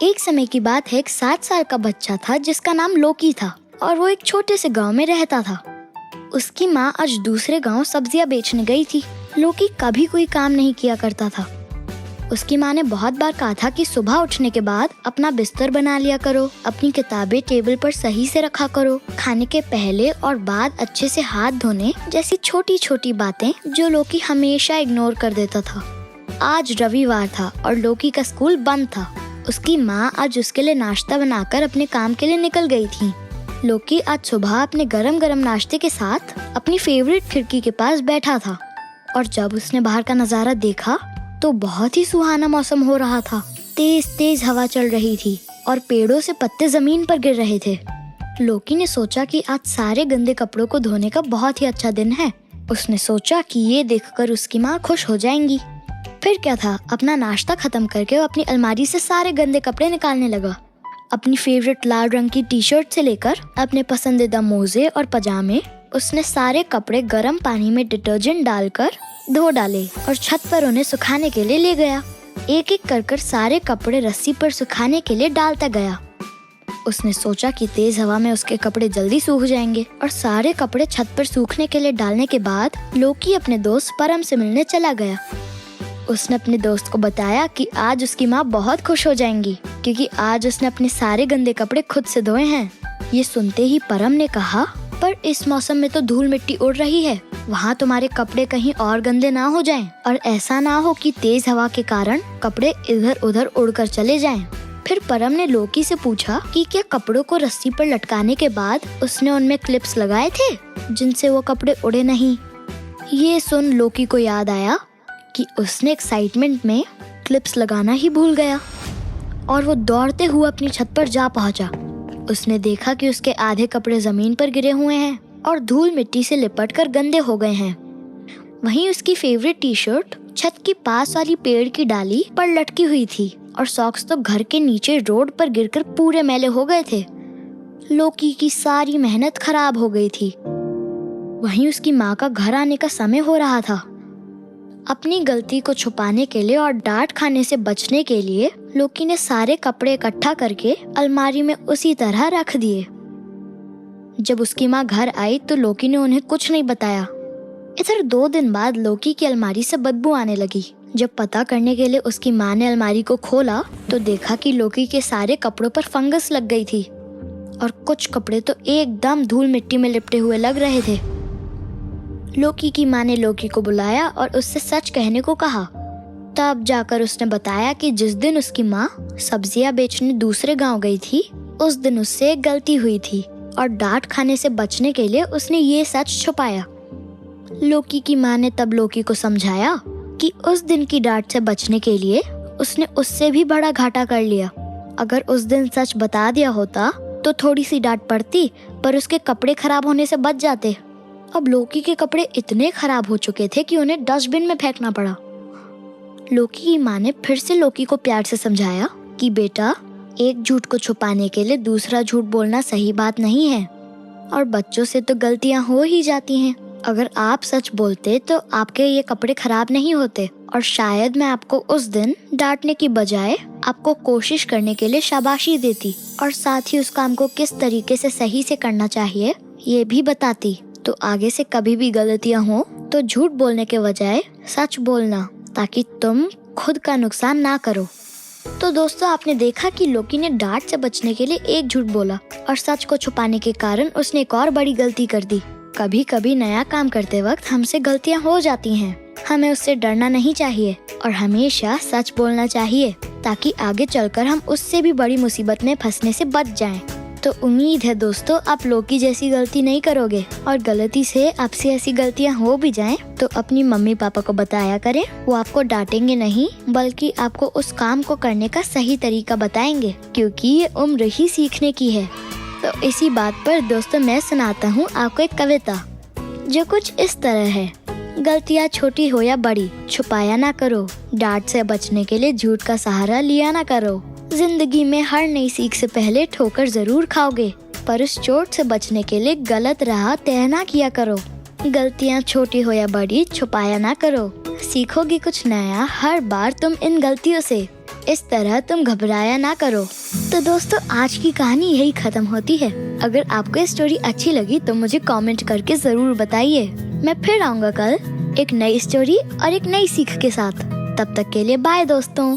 एक समय की बात है, एक 7 साल का बच्चा था जिसका नाम लोकी था और वो एक छोटे से गांव में रहता था। उसकी माँ आज दूसरे गांव सब्जियां बेचने गई थी। लोकी कभी कोई काम नहीं किया करता था। उसकी माँ ने बहुत बार कहा था कि सुबह उठने के बाद अपना बिस्तर बना लिया करो, अपनी किताबें टेबल पर सही से रखा करो, खाने के पहले और बाद अच्छे से हाथ धोने जैसी छोटी छोटी बातें जो लोकी हमेशा इग्नोर कर देता था। आज रविवार था और लोकी का स्कूल बंद था। उसकी माँ आज उसके लिए नाश्ता बनाकर अपने काम के लिए निकल गई थी। लोकी आज सुबह अपने गरम गरम नाश्ते के साथ अपनी फेवरेट खिड़की के पास बैठा था और जब उसने बाहर का नजारा देखा तो बहुत ही सुहाना मौसम हो रहा था। तेज तेज हवा चल रही थी और पेड़ों से पत्ते जमीन पर गिर रहे थे। लोकी ने सोचा कि आज सारे गंदे कपड़ों को धोने का बहुत ही अच्छा दिन है। उसने सोचा कि ये देखकर उसकी माँ खुश हो जाएंगी। फिर क्या था, अपना नाश्ता खत्म करके वो अपनी अलमारी से सारे गंदे कपड़े निकालने लगा। अपनी फेवरेट लाल रंग की टी शर्ट से लेकर अपने पसंदीदा मोजे और पजामे, उसने सारे कपड़े गर्म पानी में डिटर्जेंट डालकर धो डाले और छत पर उन्हें सुखाने के लिए ले गया। एक एक कर सारे कपड़े रस्सी पर सुखाने के लिए डालता गया। उसने सोचा कि तेज हवा में उसके कपड़े जल्दी सूख जाएंगे और सारे कपड़े छत पर सूखने के लिए डालने के बाद लोकी अपने दोस्त परम से मिलने चला गया। उसने अपने दोस्त को बताया कि आज उसकी माँ बहुत खुश हो जाएंगी क्योंकि आज उसने अपने सारे गंदे कपड़े खुद से धोए हैं। ये सुनते ही परम ने कहा, पर इस मौसम में तो धूल मिट्टी उड़ रही है, वहाँ तुम्हारे कपड़े कहीं और गंदे ना हो जाएं और ऐसा ना हो कि तेज हवा के कारण कपड़े इधर उधर उड़कर चले जाएं। फिर परम ने लोकी से पूछा कि क्या कपड़ों को रस्सी पर लटकाने के बाद उसने उनमें क्लिप्स लगाए थे जिनसे वो कपड़े उड़े नहीं। ये सुन लोकी को याद आया कि उसने एक्साइटमेंट में क्लिप्स लगाना ही भूल गया और वो दौड़ते हुए अपनी छत पर जा पहुंचा। उसने देखा कि उसके आधे कपड़े जमीन पर गिरे हुए हैं और धूल मिट्टी से लिपटकर गंदे हो गए हैं। वहीं उसकी फेवरेट टी शर्ट छत के पास वाली पेड़ की डाली पर लटकी हुई थी और सॉक्स तो घर के नीचे रोड पर गिरकर पूरे मैले हो गए थे। लोकी की सारी मेहनत खराब हो गई थी। वहीं उसकी माँ का घर आने का समय हो रहा था। अपनी गलती को छुपाने के लिए और डांट खाने से बचने के लिए लोकी ने सारे कपड़े इकट्ठा करके अलमारी में उसी तरह रख दिए। जब उसकी माँ घर आई तो लोकी ने उन्हें कुछ नहीं बताया। इधर 2 दिन बाद लोकी की अलमारी से बदबू आने लगी। जब पता करने के लिए उसकी माँ ने अलमारी को खोला तो देखा कि लोकी के सारे कपड़ों पर फंगस लग गई थी और कुछ कपड़े तो एकदम धूल मिट्टी में लिपटे हुए लग रहे थे। लोकी की माँ ने लोकी को बुलाया और उससे सच कहने को कहा। तब जाकर उसने बताया कि जिस दिन उसकी माँ सब्जियां बेचने दूसरे गांव गई थी उस दिन उससे एक गलती हुई थी और डांट खाने से बचने के लिए उसने ये सच छुपाया। लोकी की माँ ने तब लोकी को समझाया कि उस दिन की डांट से बचने के लिए उसने उससे भी बड़ा घाटा कर लिया। अगर उस दिन सच बता दिया होता तो थोड़ी सी डांट पड़ती पर उसके कपड़े खराब होने से बच जाते। अब लोकी के कपड़े इतने खराब हो चुके थे कि उन्हें डस्टबिन में फेंकना पड़ा। लोकी की माँ ने फिर से लोकी को प्यार से समझाया कि बेटा, एक झूठ को छुपाने के लिए दूसरा झूठ बोलना सही बात नहीं है और बच्चों से तो गलतियाँ हो ही जाती हैं। अगर आप सच बोलते तो आपके ये कपड़े खराब नहीं होते और शायद मैं आपको उस दिन डांटने की बजाय आपको कोशिश करने के लिए शाबाशी देती और साथ ही उस काम को किस तरीके से सही से करना चाहिए ये भी बताती। तो आगे से कभी भी गलतियाँ हो तो झूठ बोलने के बजाय सच बोलना ताकि तुम खुद का नुकसान ना करो। तो दोस्तों, आपने देखा कि लोकी ने डांट से बचने के लिए एक झूठ बोला और सच को छुपाने के कारण उसने एक और बड़ी गलती कर दी। कभी कभी नया काम करते वक्त हमसे गलतियाँ हो जाती हैं। हमें उससे डरना नहीं चाहिए और हमेशा सच बोलना चाहिए ताकि आगे चलकर हम उससे भी बड़ी मुसीबत में फंसने से बच जाएं। तो उम्मीद है दोस्तों आप लोकी जैसी गलती नहीं करोगे और गलती से आपसे ऐसी गलतियां हो भी जाएं तो अपनी मम्मी पापा को बताया करें। वो आपको डांटेंगे नहीं बल्कि आपको उस काम को करने का सही तरीका बताएंगे क्योंकि ये उम्र ही सीखने की है। तो इसी बात पर दोस्तों मैं सुनाता हूँ आपको एक कविता जो कुछ इस तरह है। गलतियाँ छोटी हो या बड़ी छुपाया ना करो, डांट से बचने के लिए झूठ का सहारा लिया ना करो। जिंदगी में हर नई सीख से पहले ठोकर जरूर खाओगे पर उस चोट से बचने के लिए गलत राह तय ना किया करो। गलतियाँ छोटी हो या बड़ी छुपाया ना करो, सीखोगे कुछ नया हर बार तुम इन गलतियों से। इस तरह तुम घबराया ना करो। तो दोस्तों आज की कहानी यही खत्म होती है। अगर आपको ये स्टोरी अच्छी लगी तो मुझे कमेंट करके जरूर बताइए। मैं फिर आऊँगा कल एक नई स्टोरी और एक नई सीख के साथ। तब तक के लिए बाय दोस्तों।